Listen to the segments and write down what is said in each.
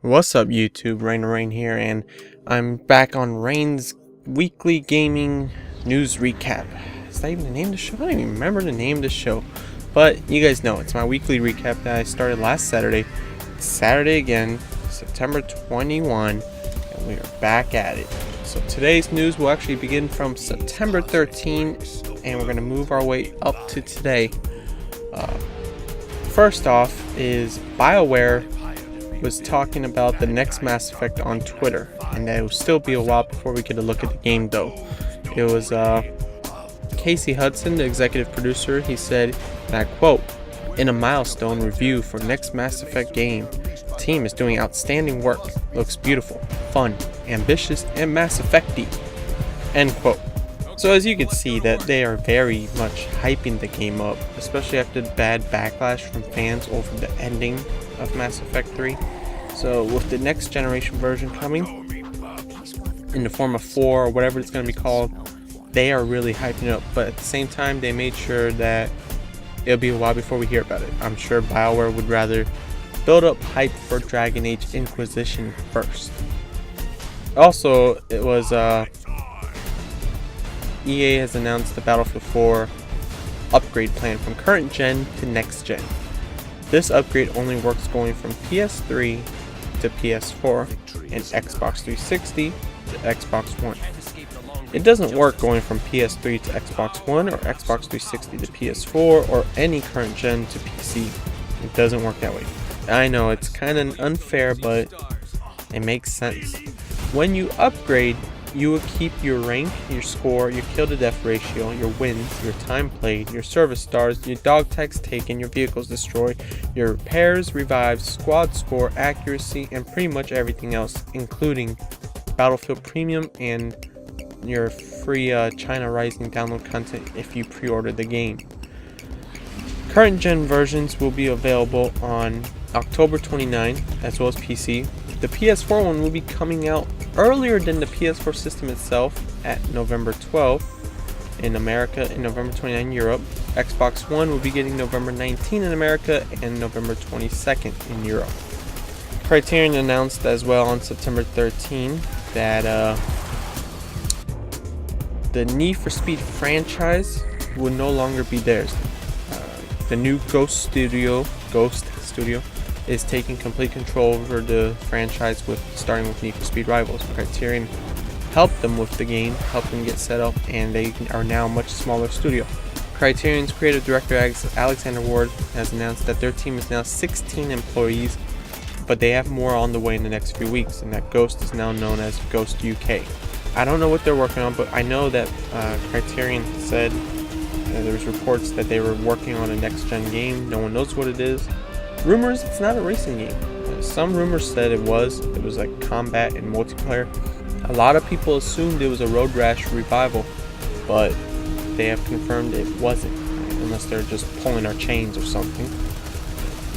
What's up YouTube, Rain here, and I'm back on Rain's weekly gaming news recap. Is that even the name of the show? I don't even remember the name of the show. But you guys know, it's my weekly recap that I started last Saturday. It's Saturday again, September 21, and we are back at it. So today's news will actually begin from September 13, and we're going to move our way up to today. First off is BioWare was talking about the next Mass Effect on Twitter, and that it will still be a while before we get a look at the game though. It was Casey Hudson, the executive producer. He said, and I quote, "In a milestone review for next Mass Effect game, the team is doing outstanding work, looks beautiful, fun, ambitious, and Mass Effect-y," end quote. So as you can see that they are very much hyping the game up, especially after the bad backlash from fans over the ending of Mass Effect 3. So with the next generation version coming in the form of 4 or whatever it's going to be called, they are really hyping it up, but at the same time they made sure that it'll be a while before we hear about it. I'm sure BioWare would rather build up hype for Dragon Age Inquisition first. Also, it was EA has announced the Battlefield 4 upgrade plan from current gen to next gen. This upgrade only works going from PS3 to PS4 and Xbox 360 to Xbox One. It doesn't work going from PS3 to Xbox One or Xbox 360 to PS4 or any current gen to PC. It doesn't work that way. I know it's kind of unfair, but it makes sense. When you upgrade, you will keep your rank, your score, your kill to death ratio, your wins, your time played, your service stars, your dog tags taken, your vehicles destroyed, your repairs, revives, squad score, accuracy, and pretty much everything else, including Battlefield Premium and your free China Rising download content if you pre-order the game. Current gen versions will be available on October 29 as well as PC. The PS4 one will be coming out earlier than the PS4 system itself at November 12th in America and November 29 in Europe. Xbox One will be getting November 19 in America and November 22nd in Europe. Criterion announced as well on September 13 that the Need for Speed franchise will no longer be theirs. The new Ghost Studio is taking complete control over the franchise, starting with Need for Speed Rivals. Criterion helped them with the game, helped them get set up, and they are now a much smaller studio. Criterion's creative director Alexander Ward has announced that their team is now 16 employees, but they have more on the way in the next few weeks, and that Ghost is now known as Ghost UK. I don't know what they're working on, but I know that Criterion said there's reports that they were working on a next-gen game. No one knows what it is. Rumors, it's not a racing game. Some rumors said it was like combat and multiplayer. A lot of people assumed it was a Road Rash revival, but they have confirmed it wasn't, unless they're just pulling our chains or something.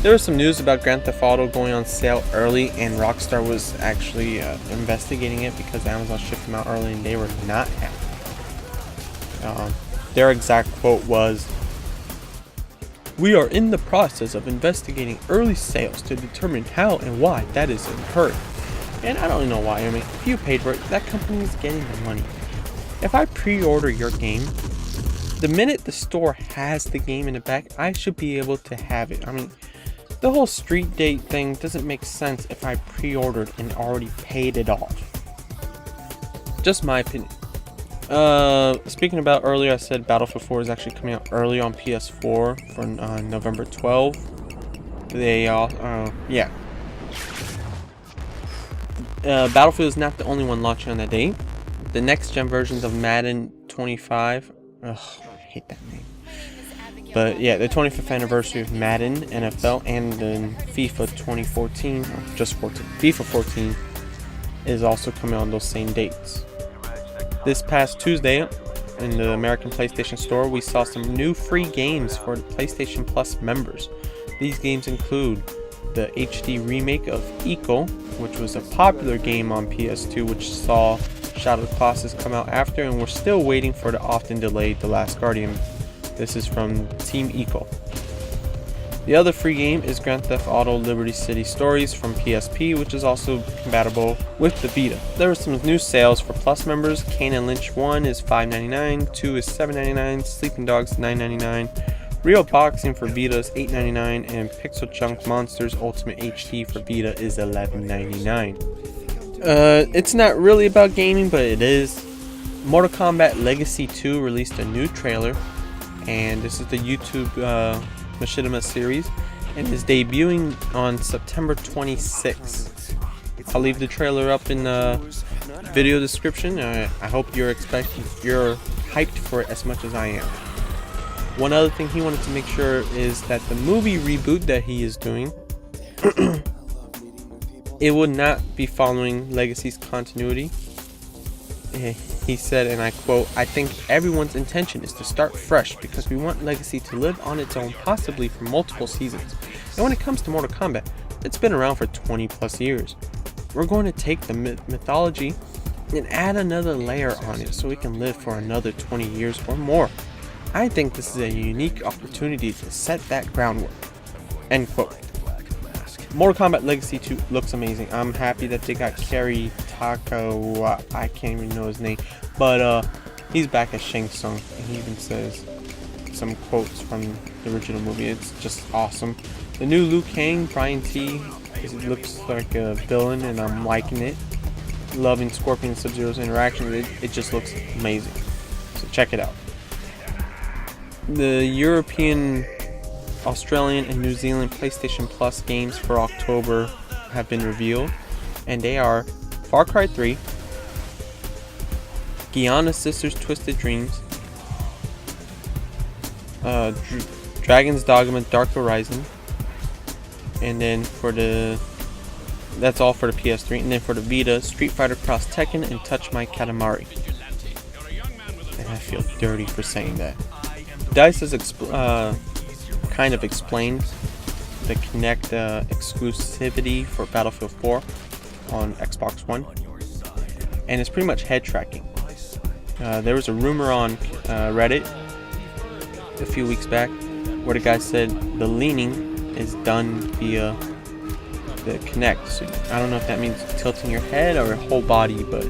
There was some news about Grand Theft Auto going on sale early, and Rockstar was actually investigating it because Amazon shipped them out early and they were not happy. Their exact quote was, "We are in the process of investigating early sales to determine how and why that is occurring." And I don't know why. I mean, if you paid for it, that company is getting the money. If I pre-order your game, the minute the store has the game in the back, I should be able to have it. I mean, the whole street date thing doesn't make sense if I pre-ordered and already paid it off. Just my opinion. Speaking about earlier, I said Battlefield 4 is actually coming out early on PS4 for November 12th. Battlefield is not the only one launching on that date. The next gen versions of Madden 25, I hate that name. But yeah, the 25th anniversary of Madden NFL and then FIFA 2014, or just 14, FIFA 14 is also coming on those same dates. This past Tuesday, in the American PlayStation Store, we saw some new free games for PlayStation Plus members. These games include the HD remake of Ico, which was a popular game on PS2, which saw Shadow of the Colossus come out after, and we're still waiting for the often delayed The Last Guardian. This is from Team Ico. The other free game is Grand Theft Auto Liberty City Stories from PSP, which is also compatible with the Vita. There were some new sales for Plus members. Kane and Lynch 1 is $5.99, 2 is $7.99, Sleeping Dogs $9.99, Real Boxing for Vita is $8.99, and Pixel Junk Monsters Ultimate HD for Vita is $11.99. It's not really about gaming, but it is. Mortal Kombat Legacy 2 released a new trailer, and this is the YouTube Machinima series, and is debuting on September 26th. I'll leave the trailer up in the video description. I hope you're hyped for it as much as I am. One other thing he wanted to make sure is that the movie reboot that he is doing, it would not be following Legacy's continuity. He said, and I quote, "I think everyone's intention is to start fresh because we want Legacy to live on its own, possibly for multiple seasons. And when it comes to Mortal Kombat, it's been around for 20 plus years. We're going to take the mythology and add another layer on it so it can live for another 20 years or more. I think this is a unique opportunity to set that groundwork." End quote. Mortal Kombat Legacy 2 looks amazing. I'm happy that they got Kerry Takawa, I can't even know his name, but he's back as Shang Tsung, and he even says some quotes from the original movie. It's just awesome. The new Liu Kang, Brian T, looks like a villain, and I'm liking it. Loving Scorpion and Sub-Zero's interaction. It just looks amazing. So check it out. The European, Australian, and New Zealand PlayStation Plus games for October have been revealed, and they are Far Cry 3, Giana Sisters Twisted Dreams, Dragon's Dogma Dark Horizon, and then that's all for the PS3, and then for the Vita, Street Fighter Cross Tekken and Touch My Katamari. And I feel dirty for saying that. DICE has kind of explained the Kinect exclusivity for Battlefield 4 on Xbox One, and it's pretty much head tracking. There was a rumor on Reddit a few weeks back where the guy said the leaning is done via the Kinect. So I don't know if that means tilting your head or whole body, but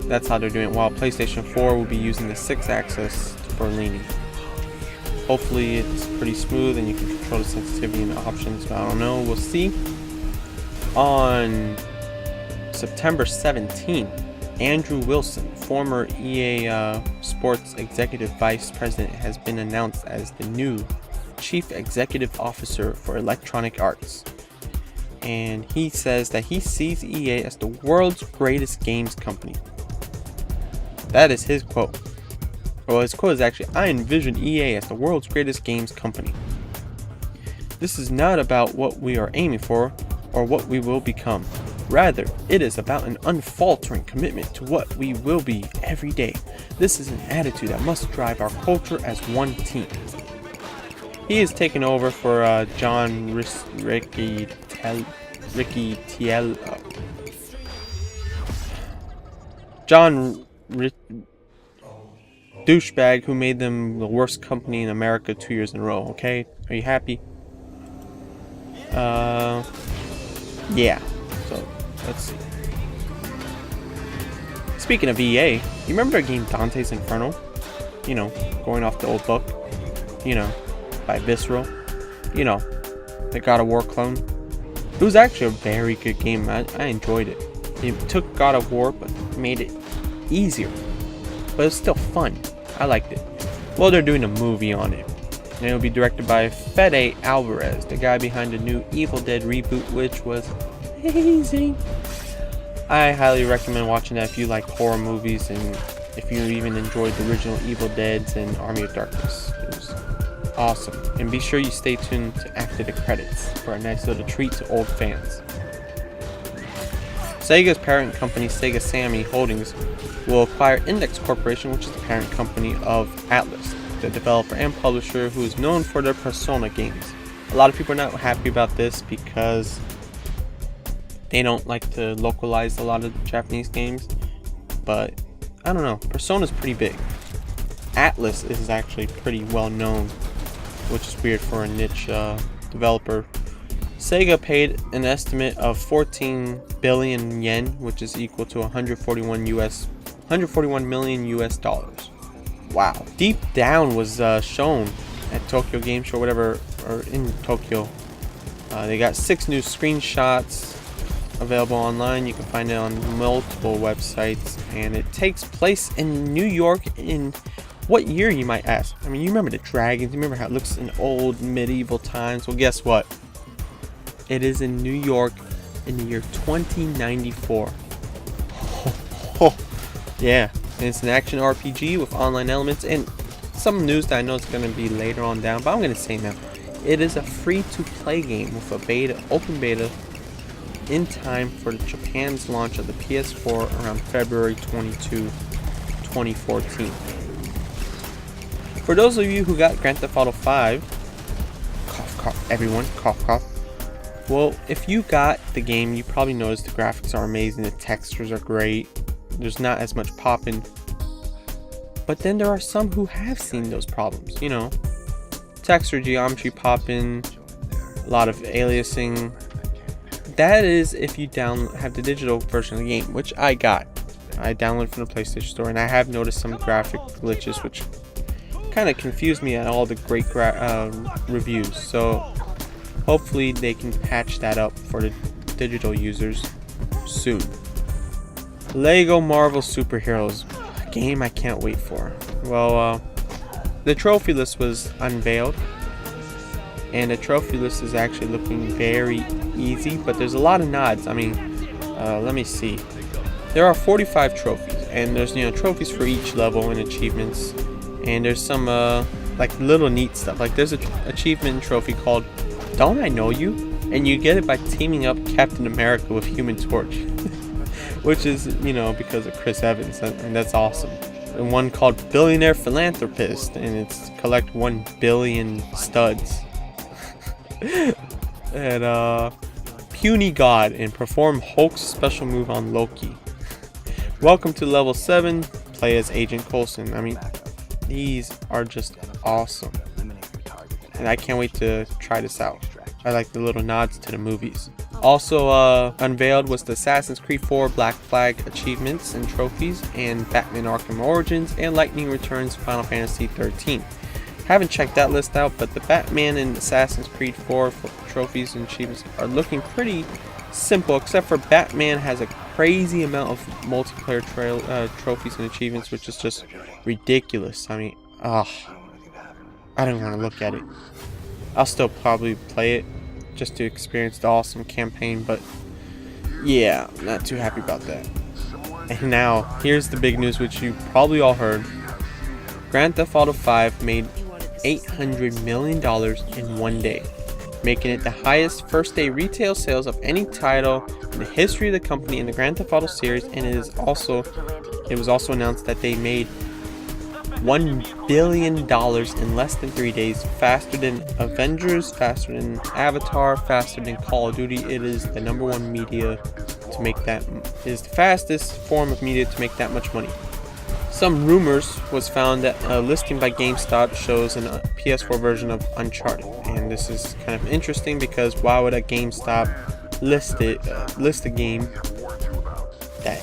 that's how they're doing it, while PlayStation 4 will be using the 6-axis for leaning. Hopefully it's pretty smooth and you can control the sensitivity and the options, but I don't know, we'll see. On September 17th, Andrew Wilson, former EA Sports Executive Vice President, has been announced as the new Chief Executive Officer for Electronic Arts. And he says that he sees EA as the world's greatest games company. That is his quote. Well, his quote is actually, "I envision EA as the world's greatest games company. This is not about what we are aiming for or what we will become. Rather, it is about an unfaltering commitment to what we will be every day. This is an attitude that must drive our culture as one team." He is taking over for John Ricky douchebag who made them the worst company in America 2 years in a row. Okay, are you happy? Yeah. So let's see. Speaking of EA, you remember the game Dante's Inferno? You know, going off the old book. You know, by Visceral. You know, the God of War clone. It was actually a very good game. I enjoyed it. It took God of War but made it easier. But it's still fun. I liked it. Well, they're doing a movie on it. And it'll be directed by Fede Alvarez, the guy behind the new Evil Dead reboot, which was amazing. I highly recommend watching that if you like horror movies and if you even enjoyed the original Evil Deads and Army of Darkness. It was awesome. And be sure you stay tuned to after the credits for a nice little treat to old fans. Sega's parent company, Sega Sammy Holdings, will acquire Index Corporation, which is the parent company of Atlus, the developer and publisher who is known for their Persona games. A lot of people are not happy about this because they don't like to localize a lot of Japanese games, but I don't know, Persona's pretty big. Atlus is actually pretty well known, which is weird for a niche developer. Sega paid an estimate of 14 billion yen, which is equal to 141 million US dollars. Wow. Deep Down was shown at Tokyo Game Show, whatever, or in Tokyo. They got 6 new screenshots available online. You can find it on multiple websites, and it takes place in New York in what year, you might ask? I mean, you remember the dragons, you remember how it looks in old medieval times. Well, guess what? It is in New York in the year 2094. Yeah, and it's an action RPG with online elements and some news that I know is going to be later on down, but I'm going to say now. It is a free-to-play game with a open beta in time for Japan's launch of the PS4 around February 22, 2014. For those of you who got Grand Theft Auto 5, cough cough, everyone, cough cough. Well, if you got the game, you probably noticed the graphics are amazing, the textures are great, there's not as much popping. But then there are some who have seen those problems, you know, texture geometry popping, a lot of aliasing. That is if you have the digital version of the game, which I got. I downloaded from the PlayStation Store, and I have noticed some graphic glitches, which kind of confused me at all the great reviews. So hopefully they can patch that up for the digital users soon. Lego Marvel Superheroes, a game I can't wait for. Well, the trophy list was unveiled, and the trophy list is actually looking very easy, but there's a lot of nods. I mean, let me see. There are 45 trophies, and there's trophies for each level and achievements, and there's some like little neat stuff. Like there's an achievement trophy called "Don't I Know You?" and you get it by teaming up Captain America with Human Torch, which is because of Chris Evans, and that's awesome. And one called Billionaire Philanthropist, and it's collect 1 billion studs. And Puny God, and perform Hulk's special move on Loki. Welcome to level 7, play as Agent Coulson. I mean, these are just awesome, and I can't wait to try this out. I like the little nods to the movies. Also unveiled was the Assassin's Creed 4 Black Flag achievements and trophies, and Batman Arkham Origins, and Lightning Returns Final Fantasy 13. Haven't checked that list out, but the Batman and Assassin's Creed 4 trophies and achievements are looking pretty simple, except for Batman has a crazy amount of multiplayer trophies and achievements, which is just ridiculous. I mean, I don't want to look at it. I'll still probably play it just to experience the awesome campaign, but yeah, not too happy about that. And now, here's the big news, which you probably all heard. Grand Theft Auto 5 made $800 million in one day, making it the highest first day retail sales of any title in the history of the company in the Grand Theft Auto series. And it was also announced that they made $1 billion in less than 3 days, faster than Avengers, faster than Avatar, faster than Call of Duty. It is the #1 media to make that. It is the fastest form of media to make that much money. Some rumors was found that a listing by GameStop shows a PS4 version of Uncharted, and this is kind of interesting because why would a GameStop list a game that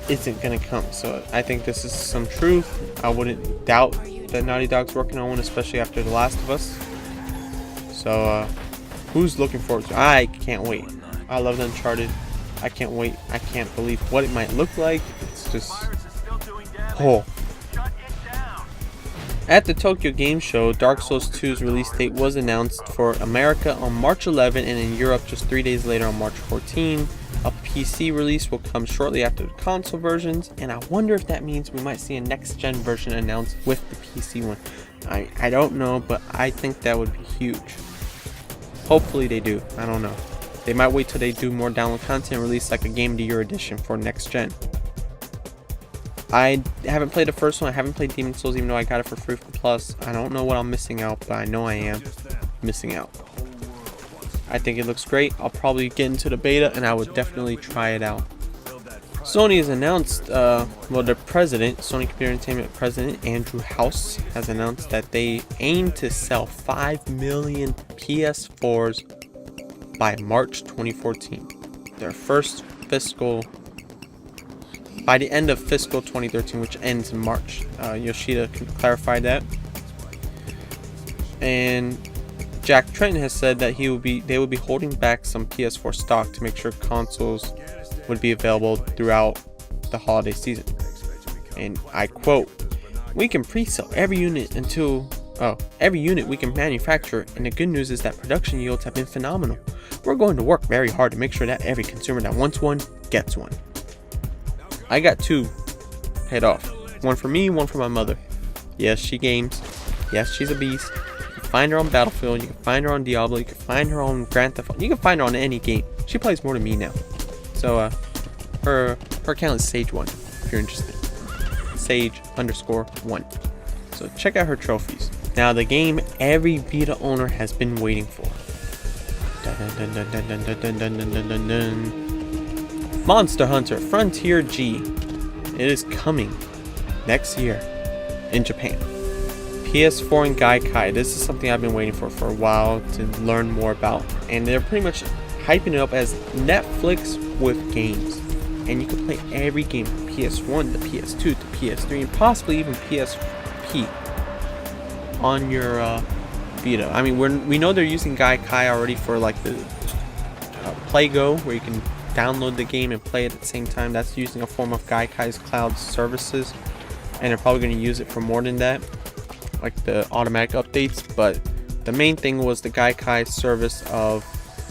isn't gonna come? So I think this is some truth. I wouldn't doubt that Naughty Dog's working on one, especially after The Last of Us. So who's looking forward to it? I can't wait. I love Uncharted. I can't wait. I can't believe what it might look like. It's just At the Tokyo Game Show, Dark Souls 2's release date was announced for America on March 11 and in Europe just 3 days later on March 14. A PC release will come shortly after the console versions, and I wonder if that means we might see a next-gen version announced with the PC one. I don't know, but I think that would be huge. Hopefully they do. I don't know. They might wait till they do more download content and release like a Game of the Year edition for next gen. I haven't played the first one. I haven't played Demon's Souls, even though I got it for free for Plus. I don't know what I'm missing out, but I know I am missing out. I think it looks great. I'll probably get into the beta, and I would definitely try it out. Sony has announced, well, the president, Sony Computer Entertainment President Andrew House, has announced that they aim to sell 5 million PS4s by March 2014. Their first fiscal, by the end of fiscal 2013, which ends in March. Yoshida clarified that. And Jack Tretton has said that they will be holding back some PS4 stock to make sure consoles would be available throughout the holiday season. And I quote, "We can pre-sell every unit we can manufacture, and the good news is that production yields have been phenomenal. We're going to work very hard to make sure that every consumer that wants one gets one." I got 2 paid off. One for me, one for my mother. Yes, she games. Yes, she's a beast. You can find her on Battlefield, you can find her on Diablo, you can find her on Grand Theft Auto, you can find her on any game. She plays more than me now. So her account is Sage1 if you're interested. Sage_1. So check out her trophies. Now the game every Vita owner has been waiting for. Monster Hunter Frontier G. It is coming next year in Japan. PS4 and Gaikai. This is something I've been waiting for a while to learn more about, and they're pretty much hyping it up as Netflix with games, and you can play every game from PS1 to PS2 to PS3 and possibly even PSP on your Vita. I mean, we know they're using Gaikai already for like the PlayGo, where you can download the game and play it at the same time. That's using a form of Gaikai's cloud services, and they're probably going to use it for more than that, like the automatic updates. But the main thing was the Gaikai service of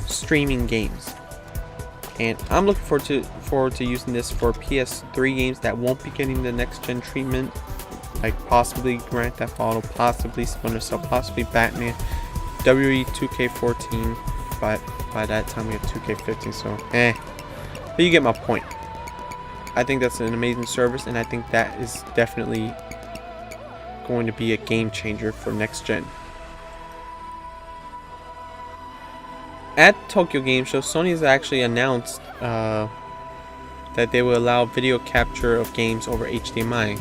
streaming games, and I'm looking forward to using this for PS3 games that won't be getting the next gen treatment, like possibly Grand Theft Auto, possibly Splinter Cell, possibly Batman, WWE 2K14. But by that time we have 2K15, so but you get my point. I think that's an amazing service, and I think that is definitely going to be a game changer for next gen. At Tokyo Game Show, Sony has actually announced that they will allow video capture of games over HDMI.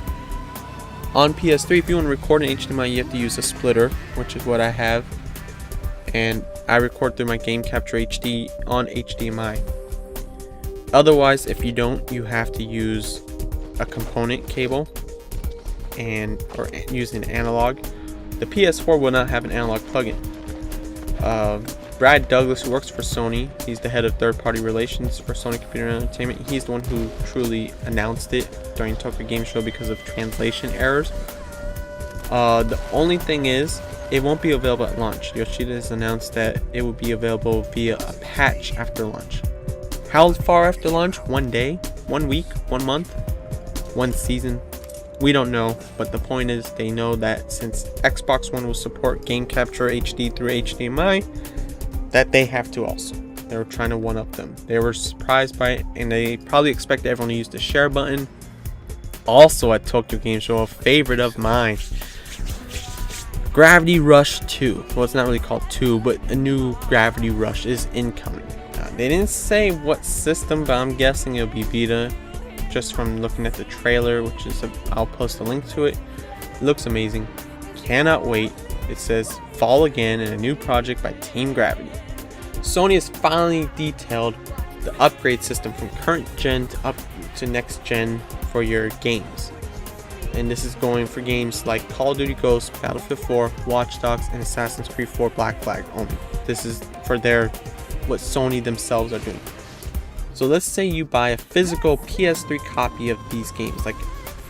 On PS3, if you want to record in HDMI, you have to use a splitter, which is what I have, and I record through my Game Capture HD on HDMI. Otherwise, if you don't, you have to use a component cable or use an analog. The PS4 will not have an analog plugin. Brad Douglas, who works for Sony, he's the head of third-party relations for Sony Computer Entertainment. He's the one who truly announced it during Tokyo Game Show because of translation errors. The only thing is, it won't be available at launch. Yoshida has announced that it will be available via a patch after launch. How far after launch? 1 day? 1 week? 1 month? 1 season? We don't know, but the point is they know that since Xbox One will support Game Capture HD through HDMI, that they have to also. They were trying to one-up them. They were surprised by it, and they probably expect everyone to use the share button. Also at Tokyo Game Show, a favorite of mine, Gravity Rush 2. Well, it's not really called 2, but a new Gravity Rush is incoming. They didn't say what system, but I'm guessing it'll be Vita, just from looking at the trailer, which is I'll post a link to it. It looks amazing. Cannot wait. It says Fall Again in a new project by Team Gravity. Sony has finally detailed the upgrade system from current gen to up to next gen for your games. And this is going for games like Call of Duty Ghosts, Battlefield 4, Watch Dogs, and Assassin's Creed 4 Black Flag only. This is for what Sony themselves are doing. So let's say you buy a physical PS3 copy of these games. Like,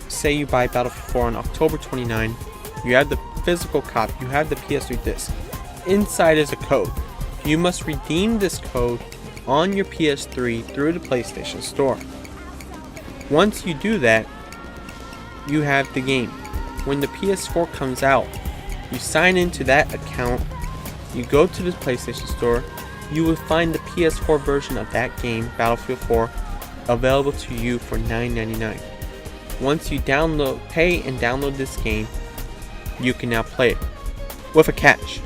say you buy Battlefield 4 on October 29. You have the physical copy, you have the PS3 disc. Inside is a code. You must redeem this code on your PS3 through the PlayStation Store. Once you do that, you have the game. When the PS4 comes out, you sign into that account, you go to the PlayStation Store, you will find the PS4 version of that game, Battlefield 4, available to you for $9.99. Once you pay and download this game, you can now play it. With a catch.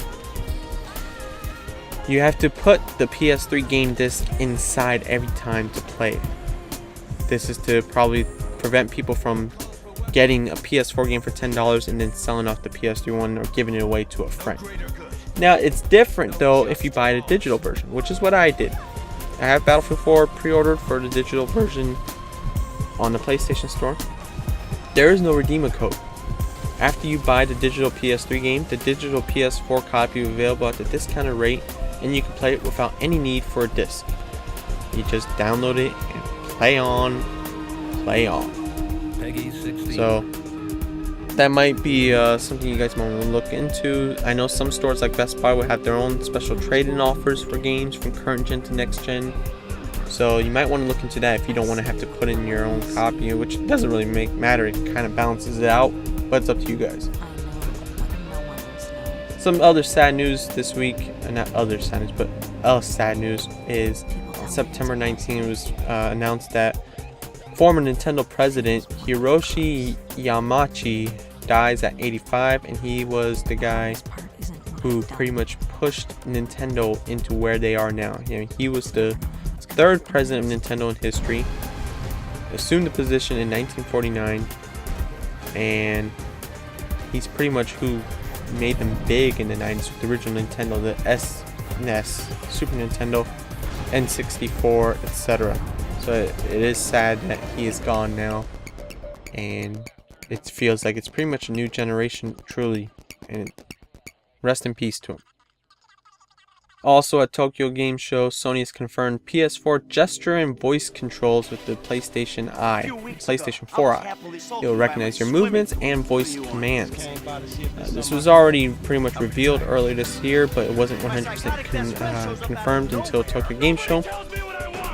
You have to put the PS3 game disc inside every time to play it. this is to probably prevent people from getting a PS4 game for $10 and then selling off the PS3 one or giving it away to a friend. Now, it's different though if you buy the digital version, which is what I did. I have Battlefield 4 pre-ordered for the digital version on the PlayStation Store. There is no redeemer code. After you buy the digital PS3 game, the digital PS4 copy is available at the discounted rate, and you can play it without any need for a disc. You just download it and play on. So that might be something you guys might want to look into. I know some stores like Best Buy will have their own special trade-in offers for games from current gen to next gen. So you might want to look into that if you don't want to have to put in your own copy, which doesn't really matter. It kind of balances it out, but it's up to you guys. Some other sad news this week, not other sad news, but sad news is on September 19th it was announced that former Nintendo president Hiroshi Yamauchi dies at 85, and he was the guy who pretty much pushed Nintendo into where they are now. You know, he was the third president of Nintendo in history, assumed the position in 1949, and he's pretty much who made them big in the 90s with the original Nintendo, the SNES, Super Nintendo, N64, etc. So it is sad that he is gone now, and it feels like it's pretty much a new generation, truly, and rest in peace to him. Also at Tokyo Game Show, Sony has confirmed PS4 gesture and voice controls with the PlayStation 4i. It will recognize your movements and voice commands. This was already pretty much revealed earlier this year, but it wasn't 100% confirmed until Tokyo Game Show,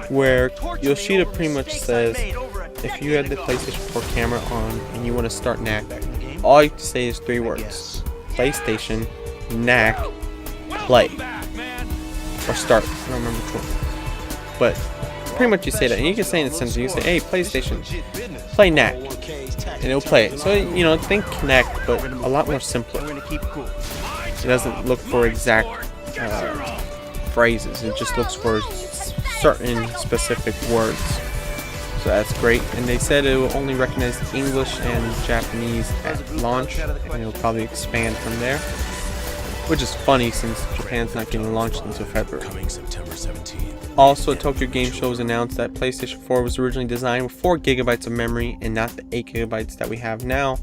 where Yoshida pretty much says if you had the PlayStation 4 camera on and you want to start knack, all you have to say is 3 words: PlayStation, knack, play. Or start. I don't remember which one. But pretty much you say that. And you can say in a sentence, you can say, hey, PlayStation, play knack. And it'll play it. So, you know, think connect, but a lot more simpler. It doesn't look for exact phrases. It just looks for certain specific words. So that's great. And they said it will only recognize English and Japanese at launch. And it'll probably expand from there. Which is funny since Japan's not getting launched until February. Also, at Tokyo Game Show was announced that PlayStation 4 was originally designed with 4 GB of memory and not the 8 GB that we have now.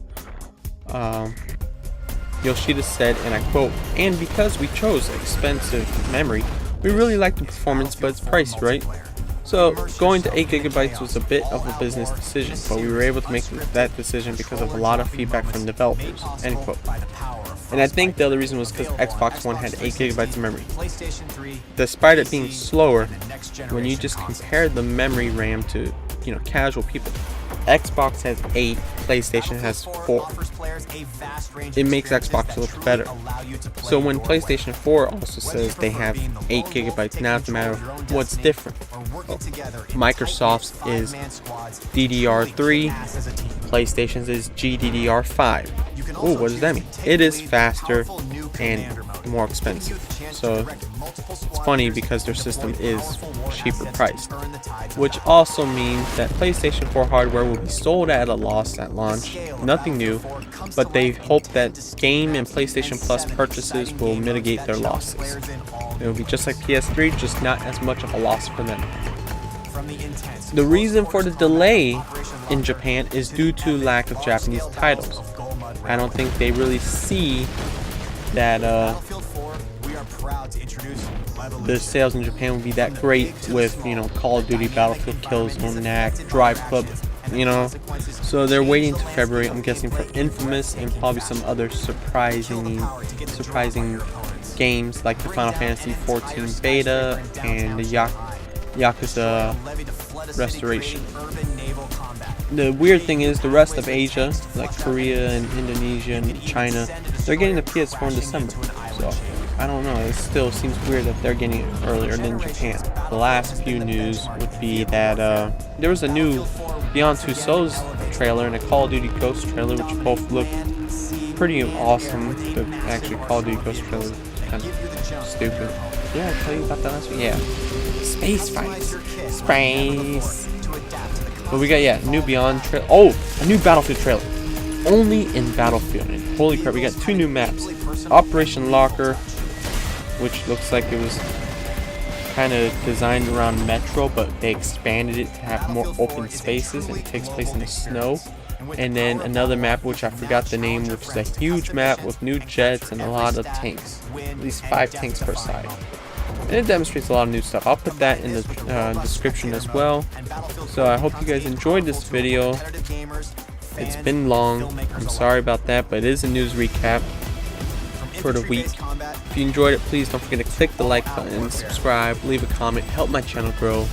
Yoshida said, and I quote, "And because we chose expensive memory, we really like the performance, but it's pricey, right? So going to 8 GB was a bit of a business decision, but we were able to make that decision because of a lot of feedback from developers." End quote. And I think the other reason was because Xbox One had 8 GB of memory. Despite it being slower, when you just compare the memory RAM to, you know, casual people, Xbox has 8, PlayStation has 4. It makes Xbox look better. So when PlayStation 4 also says they have 8 GB, now it's a matter of what's different. Well, Microsoft's is DDR3, PlayStation's is GDDR5. Oh, what does that mean? It is faster and more expensive. So it's funny because their system is cheaper priced, which also means that PlayStation 4 hardware will be sold at a loss at launch. Nothing new, but they hope that game and PlayStation Plus purchases will mitigate their losses. It will be just like PS3, just not as much of a loss for them. The reason for the delay in Japan is due to lack of Japanese titles. I don't think they really see that the sales in Japan would be that great with, you know, Call of Duty, Battlefield, Killzone, Knack, Drive Club, you know. So they're waiting to February, I'm guessing, for Infamous and probably some other surprising games like the Final Fantasy 14 beta and the Yakuza Restoration. The weird thing is the rest of Asia, like Korea and Indonesia and China, they're getting the PS4 in December. So I don't know, it still seems weird that they're getting it earlier than Japan. The last few news would be that there was a new Beyond Two Souls trailer and a Call of Duty Ghost trailer, which both look pretty awesome. The actually Call of Duty Ghost trailer is kind of stupid. Yeah, I tell you about that last week. Yeah. Space fights. Space. But we got, new Beyond trailer. Oh, a new Battlefield trailer. Only in Battlefield. And holy crap, we got 2 new maps. Operation Locker, which looks like it was kind of designed around Metro, but they expanded it to have more open spaces, and it takes place in the snow. And then another map, which I forgot the name, which is a huge map with new jets and a lot of tanks. At least 5 tanks per side. And it demonstrates a lot of new stuff. I'll put that in the description as well. So I hope you guys enjoyed this video. It's been long. I'm sorry about that, but it is a news recap for the week. If you enjoyed it, please don't forget to click the like button, subscribe, leave a comment, help my channel grow.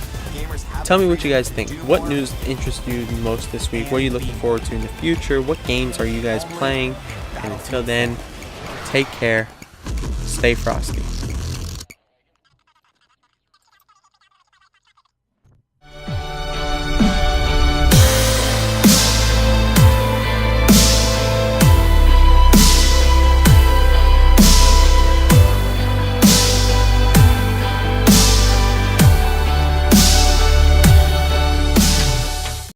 Tell me what you guys think. What news interests you the most this week? What are you looking forward to in the future? What games are you guys playing? And until then, take care. Stay frosty.